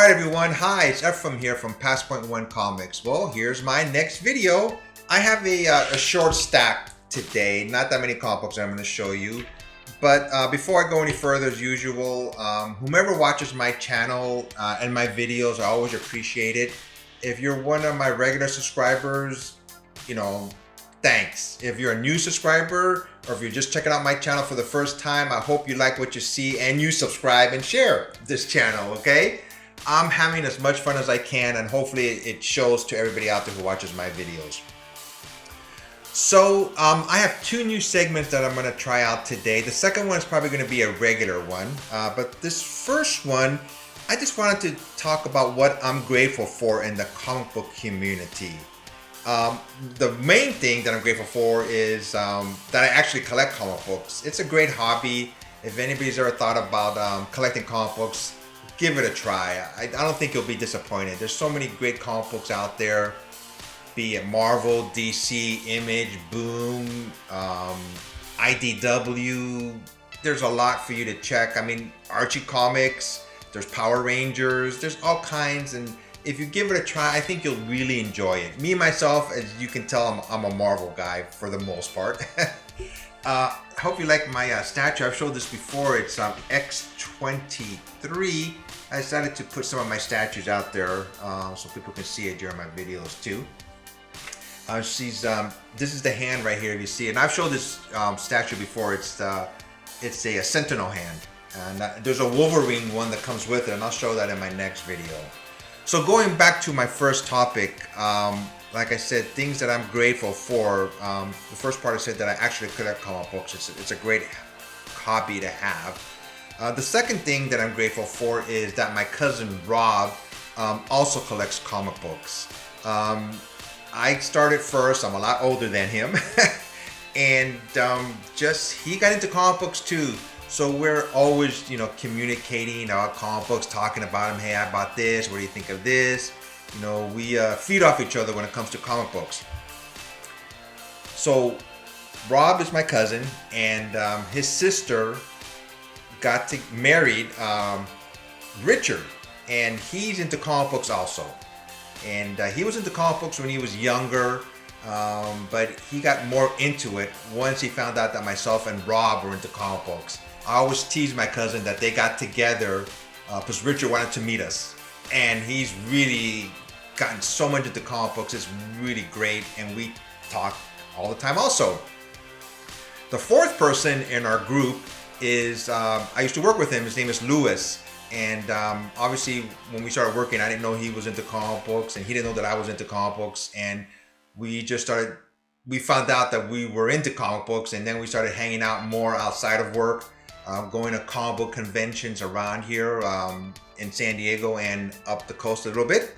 Alright everyone, hi, it's Ephraim here from Pass.1 Comics. Well, here's my next video. I have a short stack today, not that many comic books I'm going to show you. But before I go any further, as usual, whomever watches my channel and my videos, I always appreciate it. If you're one of my regular subscribers, thanks. If you're a new subscriber, or if you're just checking out my channel for the first time, I hope you like what you see and you subscribe and share this channel, okay? I'm having as much fun as I can, and hopefully it shows to everybody out there who watches my videos. So I have two new segments that I'm going to try out today. The second one is probably going to be a regular one, but this first one, I just wanted to talk about what I'm grateful for in the comic book community. The main thing that I'm grateful for is that I actually collect comic books. It's a great hobby. If anybody's ever thought about collecting comic books, give it a try. I don't think you'll be disappointed. There's so many great comic books out there, be it Marvel, DC, Image, Boom, IDW. There's a lot for you to check. I mean, Archie Comics, there's Power Rangers, there's all kinds, and if you give it a try, I think you'll really enjoy it. Me, myself, as you can tell, I'm a Marvel guy for the most part. I hope you like my statue. I've showed this before. It's X23. I decided to put some of my statues out there so people can see it during my videos too. This is the hand right here, if you see it. And I've showed this statue before. It's a Sentinel hand. And there's a Wolverine one that comes with it, and I'll show that in my next video. So going back to my first topic, like I said, things that I'm grateful for. The first part I said that I actually collect comic books. It's a great hobby to have. The second thing that I'm grateful for is that my cousin Rob also collects comic books. I started first. I'm a lot older than him. And he got into comic books too. So we're always, communicating about comic books, talking about them. Hey, I bought this. What do you think of this? We feed off each other when it comes to comic books. So Rob is my cousin, and his sister got married Richard, and he's into comic books also. And he was into comic books when he was younger, but he got more into it once he found out that myself and Rob were into comic books. I always tease my cousin that they got together because Richard wanted to meet us. And he's really gotten so much into comic books. It's really great, and we talk all the time also. The fourth person in our group is, I used to work with him. His name is Lewis. And obviously, when we started working, I didn't know he was into comic books, and he didn't know that I was into comic books. And we found out that we were into comic books, and then we started hanging out more outside of work, going to comic book conventions around here in San Diego and up the coast a little bit.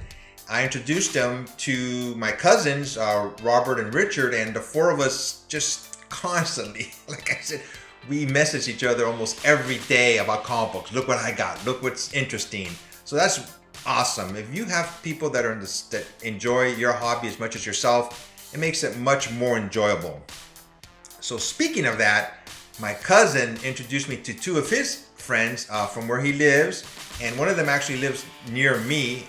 I introduced him to my cousins, Robert and Richard, and the four of us just constantly, like I said, we message each other almost every day about comic books. Look what I got. Look what's interesting. So that's awesome. If you have people that that enjoy your hobby as much as yourself, it makes it much more enjoyable. So speaking of that, my cousin introduced me to two of his friends from where he lives, and one of them actually lives near me.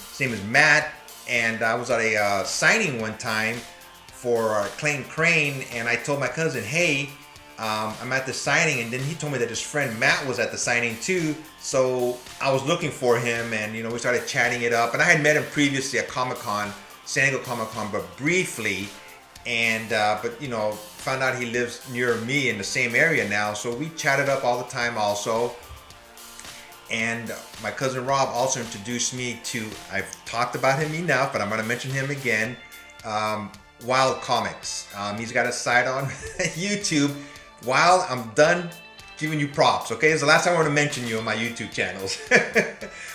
His name is Matt, and I was at a signing one time for Clayton Crane, and I told my cousin, hey, I'm at the signing, and then he told me that his friend Matt was at the signing too. So I was looking for him, and we started chatting it up. And I had met him previously at Comic-Con, San Diego Comic-Con, but briefly. And found out he lives near me in the same area now. So we chatted up all the time also. And my cousin Rob also introduced me to, I've talked about him enough, but I'm going to mention him again, Wild Comics. He's got a site on YouTube. Wild, I'm done giving you props, okay? It's the last time I want to mention you on my YouTube channels.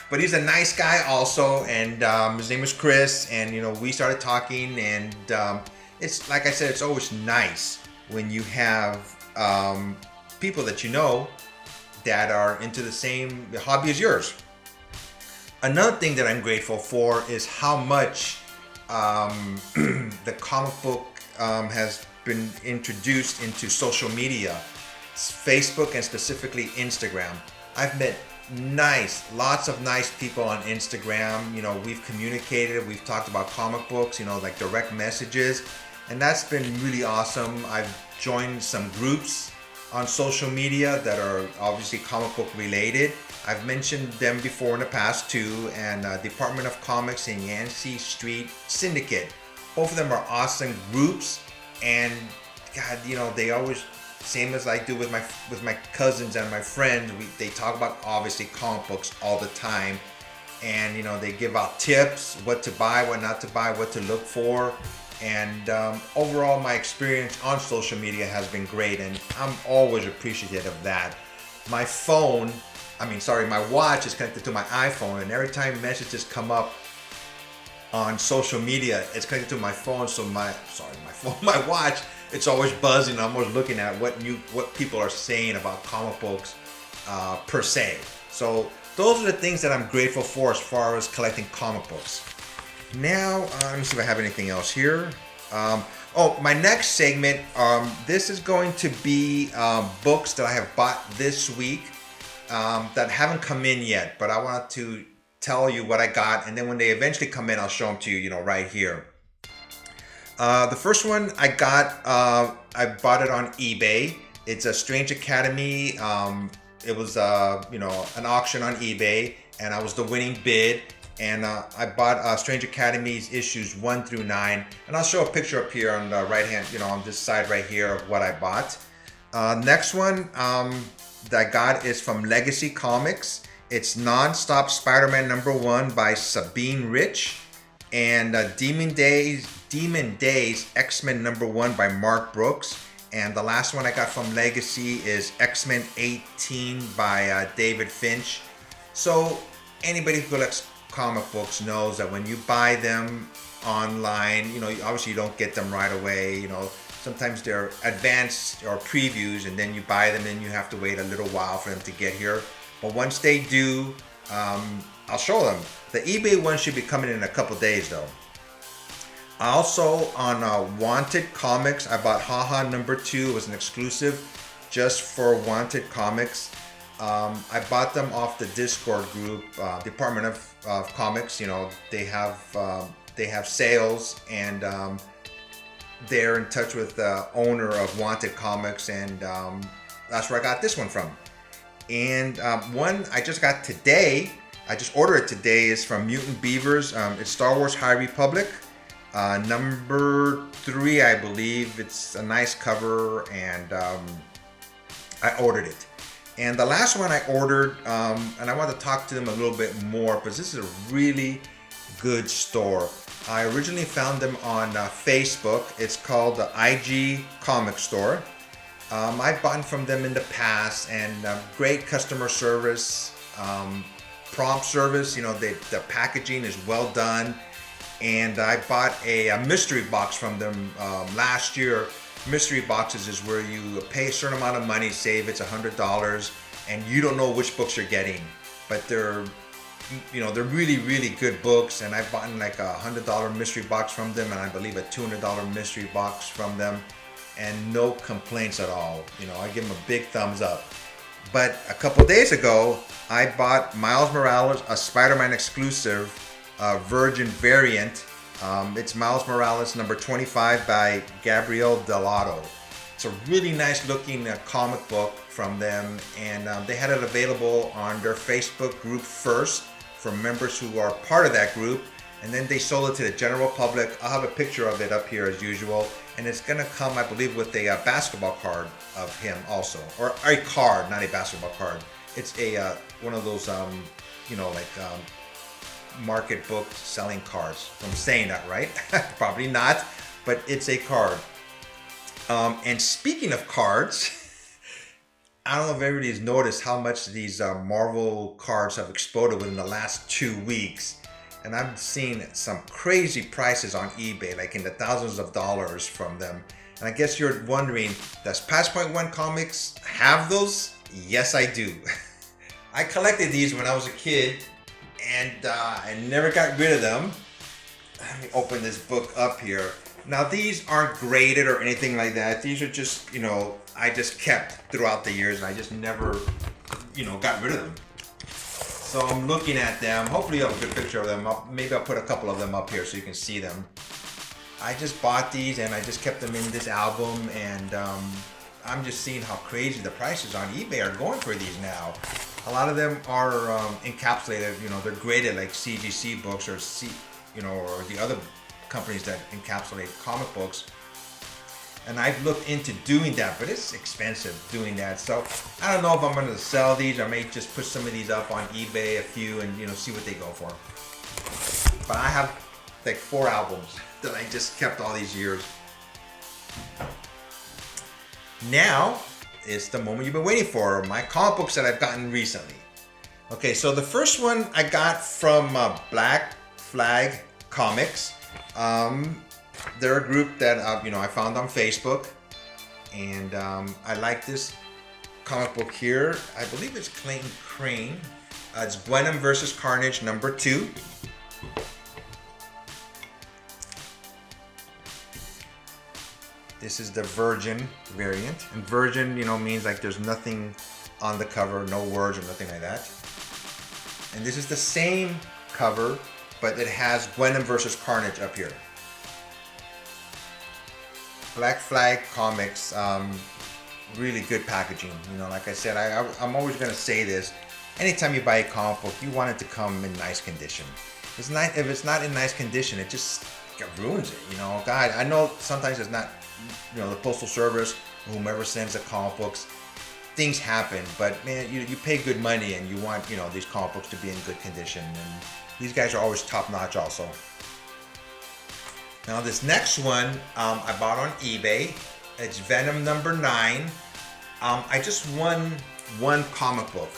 But he's a nice guy also, and his name is Chris, and we started talking, and it's like I said, it's always nice when you have people that that are into the same hobby as yours. Another thing that I'm grateful for is how much the comic book has been introduced into social media, Facebook and specifically Instagram. I've met lots of nice people on Instagram. You know, we've communicated, we've talked about comic books, you know, like direct messages, and that's been really awesome. I've joined some groups on social media that are obviously comic book related. I've mentioned them before in the past too, and Department of Comics and Yancey Street Syndicate. Both of them are awesome groups, and God, you know, they always, same as I do with my cousins and my friends, they talk about obviously comic books all the time, and you know, they give out tips, what to buy, what not to buy, what to look for, and overall my experience on social media has been great, and I'm always appreciative of that. My watch is connected to my iPhone, and every time messages come up on social media, it's connected to my phone, so my watch, it's always buzzing. I'm always looking at what people are saying about comic books per se. So those are the things that I'm grateful for as far as collecting comic books. Now, let me see if I have anything else here. My next segment, this is going to be books that I have bought this week that haven't come in yet, but I want to tell you what I got, and then when they eventually come in, I'll show them to you, right here. The first one I got, I bought it on eBay. It's a Strange Academy. It was, an auction on eBay, and I was the winning bid. And I bought Strange Academy's issues 1 through 9. And I'll show a picture up here on the right hand, on this side right here of what I bought. Next one that I got is from Legacy Comics. It's Non-Stop Spider-Man #1 by Sabine Rich. And Demon Days X-Men #1 by Mark Brooks. And the last one I got from Legacy is X-Men 18 by David Finch. So anybody who collects comic books knows that when you buy them online, obviously you don't get them right away. Sometimes they're advanced or previews, and then you buy them and you have to wait a little while for them to get here. But once they do, I'll show them. The eBay one should be coming in a couple days though. Also on Wanted Comics, I bought Haha #2. It was an exclusive just for Wanted Comics. I bought them off the Discord group, Department of Comics. They have sales, and they're in touch with the owner of Wanted Comics, and that's where I got this one from. And one I just got today, I just ordered it today, is from Mutant Beavers. It's Star Wars High Republic, #3, I believe. It's a nice cover, and I ordered it. And the last one I ordered, and I want to talk to them a little bit more, because this is a really good store. I originally found them on Facebook. It's called the IG Comic Store. I've bought from them in the past, and great customer service, prompt service. The packaging is well done. And I bought a mystery box from them last year. Mystery boxes is where you pay a certain amount of money, save it's $100, and you don't know which books you're getting. But they're really, really good books, and I've bought like a $100 mystery box from them, and I believe a $200 mystery box from them, and no complaints at all. I give them a big thumbs up. But a couple days ago, I bought Miles Morales, a Spider-Man exclusive Virgin variant. It's Miles Morales #25 by Gabriel Dell'Otto. It's a really nice looking comic book from them, and they had it available on their Facebook group first for members who are part of that group, and then they sold it to the general public. I'll have a picture of it up here as usual, and it's gonna come, I believe, with a basketball card of him also, or a card, not a basketball card. It's a one of those market book selling cards. I'm saying that right? Probably not, but it's a card. And speaking of cards, I don't know if everybody's noticed how much these Marvel cards have exploded within the last 2 weeks. And I've seen some crazy prices on eBay, like in the thousands of dollars from them. And I guess you're wondering, does Passpoint One Comics have those? Yes, I do. I collected these when I was a kid, and I never got rid of them. Let me open this book up here. Now, these aren't graded or anything like that. These are just, I just kept throughout the years, and I just never, got rid of them. So I'm looking at them. Hopefully you have a good picture of them. Maybe I'll put a couple of them up here so you can see them. I just bought these and I just kept them in this album, and I'm just seeing how crazy the prices on eBay are going for these now. A lot of them are encapsulated, they're graded like CGC books or or the other companies that encapsulate comic books. And I've looked into doing that, but it's expensive doing that. So I don't know if I'm going to sell these. I may just put some of these up on eBay, a few, and see what they go for. But I have like 4 albums that I just kept all these years. Now is the moment you've been waiting for, my comic books that I've gotten recently. Okay, so the first one I got from Black Flag Comics. They're a group that I found on Facebook, and I like this comic book here. I believe it's Clayton Crane. It's Venom versus Carnage #2. This is the Virgin variant, and Virgin, means like there's nothing on the cover, no words or nothing like that. And this is the same cover, but it has Venom versus Carnage up here. Black Flag Comics, really good packaging. Like I said, I'm always going to say this. Anytime you buy a comic book, you want it to come in nice condition. If it's not in nice condition, it just ruins it. God, I know sometimes it's not, the Postal Service, whomever sends the comic books, things happen. But man, you pay good money and you want, these comic books to be in good condition. And these guys are always top notch also. Now this next one I bought on eBay. It's Venom #9. I just won one comic book,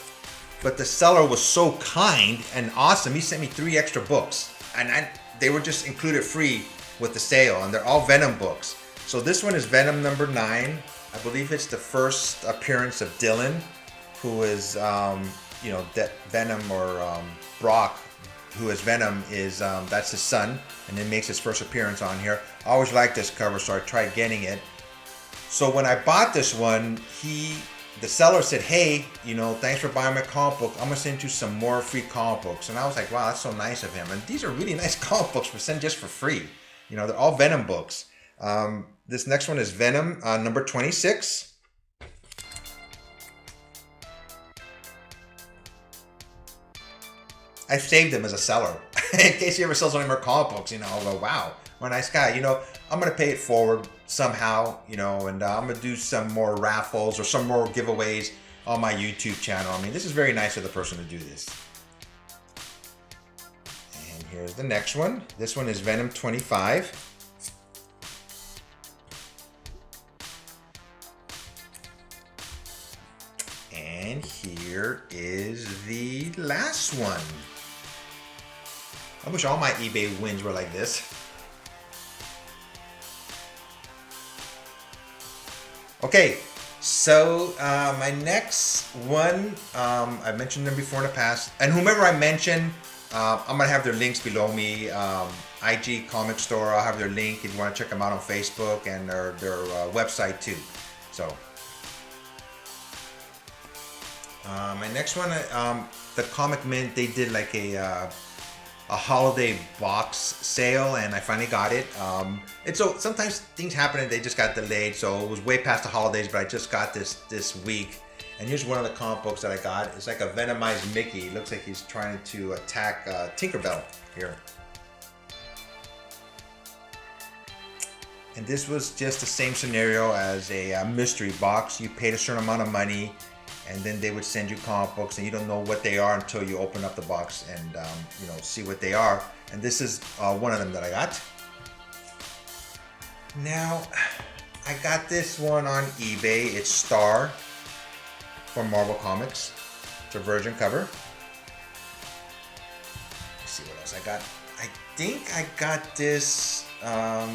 but the seller was so kind and awesome. He sent me 3 extra books, and they were just included free with the sale, and they're all Venom books. So this one is Venom #9. I believe it's the first appearance of Dylan, who is Venom or Brock, who is Venom, is that's his son, and it makes his first appearance on here. I always liked this cover, so I tried getting it. So when I bought this one, the seller said, hey, thanks for buying my comic book. I'm gonna send you some more free comic books. And I was like, wow, that's so nice of him. And these are really nice comic books for send just for free. They're all Venom books. This next one is Venom #26. I saved him as a seller in case he ever sells any more comic books. I'll go, wow, what a nice guy. I'm gonna pay it forward somehow, and I'm gonna do some more raffles or some more giveaways on my YouTube channel. I mean, this is very nice of the person to do this. And here's the next one. This one is Venom 25. And here is the last one. I wish all my eBay wins were like this. Okay, so my next one, I mentioned them before in the past, and whomever I mention, I'm gonna have their links below me. IG Comic Store, I'll have their link if you want to check them out on Facebook, and their website too. So my next one, the Comic Mint, they did like a holiday box sale, and I finally got it. So sometimes things happen and they just got delayed, so it was way past the holidays, but I just got this week. And here's one of the comic books that I got. It's like a venomized Mickey. It looks like he's trying to attack Tinkerbell here. And this was just the same scenario as a mystery box. You paid a certain amount of money, and then they would send you comic books, and you don't know what they are until you open up the box and see what they are. And this is one of them that I got. Now, I got this one on eBay. It's Star from Marvel Comics. It's a Virgin cover. Let's see what else I got. I think I got this. I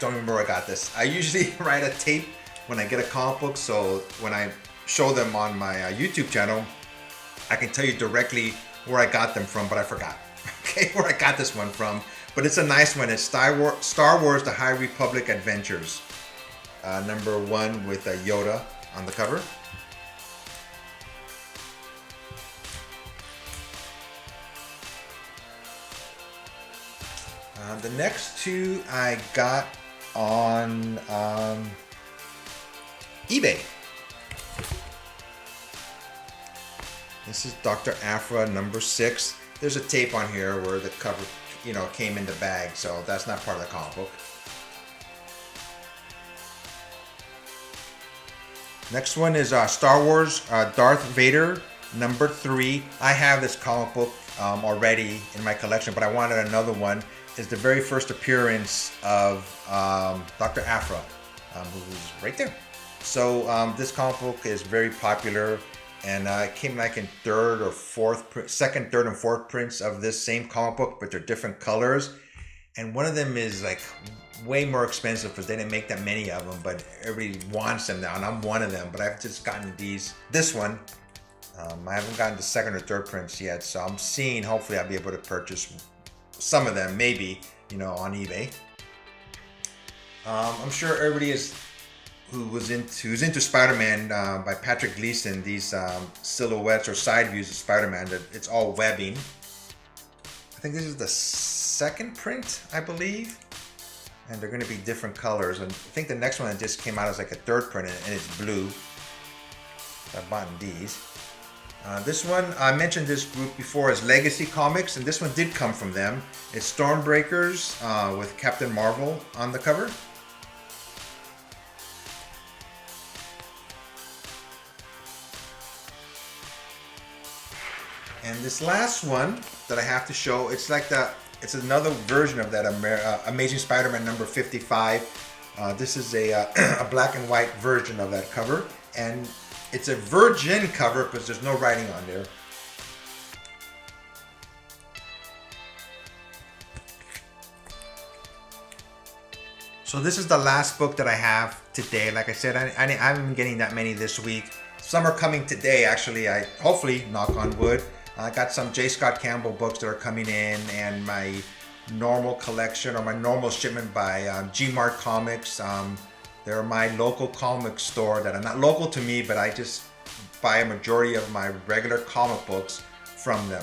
don't remember where I got this. I usually write a tape when I get a comic book, so when I show them on my YouTube channel, I can tell you directly where I got them from, but I forgot. Okay, where I got this one from. But it's a nice one. It's Star Wars The High Republic Adventures. #1 with Yoda on the cover. The next two I got on eBay. This is Dr. Afra number 6. There's a tape on here where the cover, came in the bag, so that's not part of the comic book. Next one is Star Wars Darth Vader number 3. I have this comic book already in my collection, but I wanted another one. It's the very first appearance of Dr. Afra, who's right there. So this comic book is very popular, and it came like in second, third, and fourth prints of this same comic book, but they're different colors. And one of them is like way more expensive because they didn't make that many of them, but everybody wants them now, and I'm one of them. But I've just gotten this one. I haven't gotten the second or third prints yet, so I'm seeing, hopefully I'll be able to purchase some of them, maybe, on eBay. I'm sure everybody who's into Spider-Man by Patrick Gleason, these silhouettes or side views of Spider-Man, it's all webbing. I think this is the second print, I believe, and they're going to be different colors. And I think the next one that just came out is like a third print, and it's blue. I bought these. This one, I mentioned this group before as Legacy Comics, and this one did come from them. It's Stormbreakers with Captain Marvel on the cover. And this last one that I have to show, it's another version of that Amazing Spider-Man number 55. This is a black and white version of that cover, and it's a virgin cover because there's no writing on there. So this is the last book that I have today. Like I said, I haven't been getting that many this week. Some are coming today, actually. Hopefully, knock on wood. I got some J. Scott Campbell books that are coming in, and my normal collection or my normal shipment by G-Mart Comics. They're my local comic store that are not local to me, but I just buy a majority of my regular comic books from them.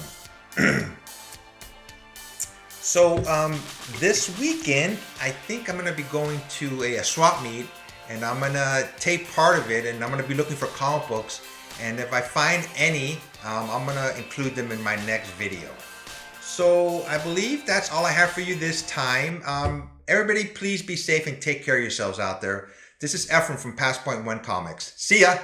So this weekend, I think I'm going to be going to a swap meet, and I'm going to tape part of it, and I'm going to be looking for comic books. And if I find any, I'm going to include them in my next video. So I believe that's all I have for you this time. Everybody, please be safe and take care of yourselves out there. This is Ephraim from Past Point One Comics. See ya!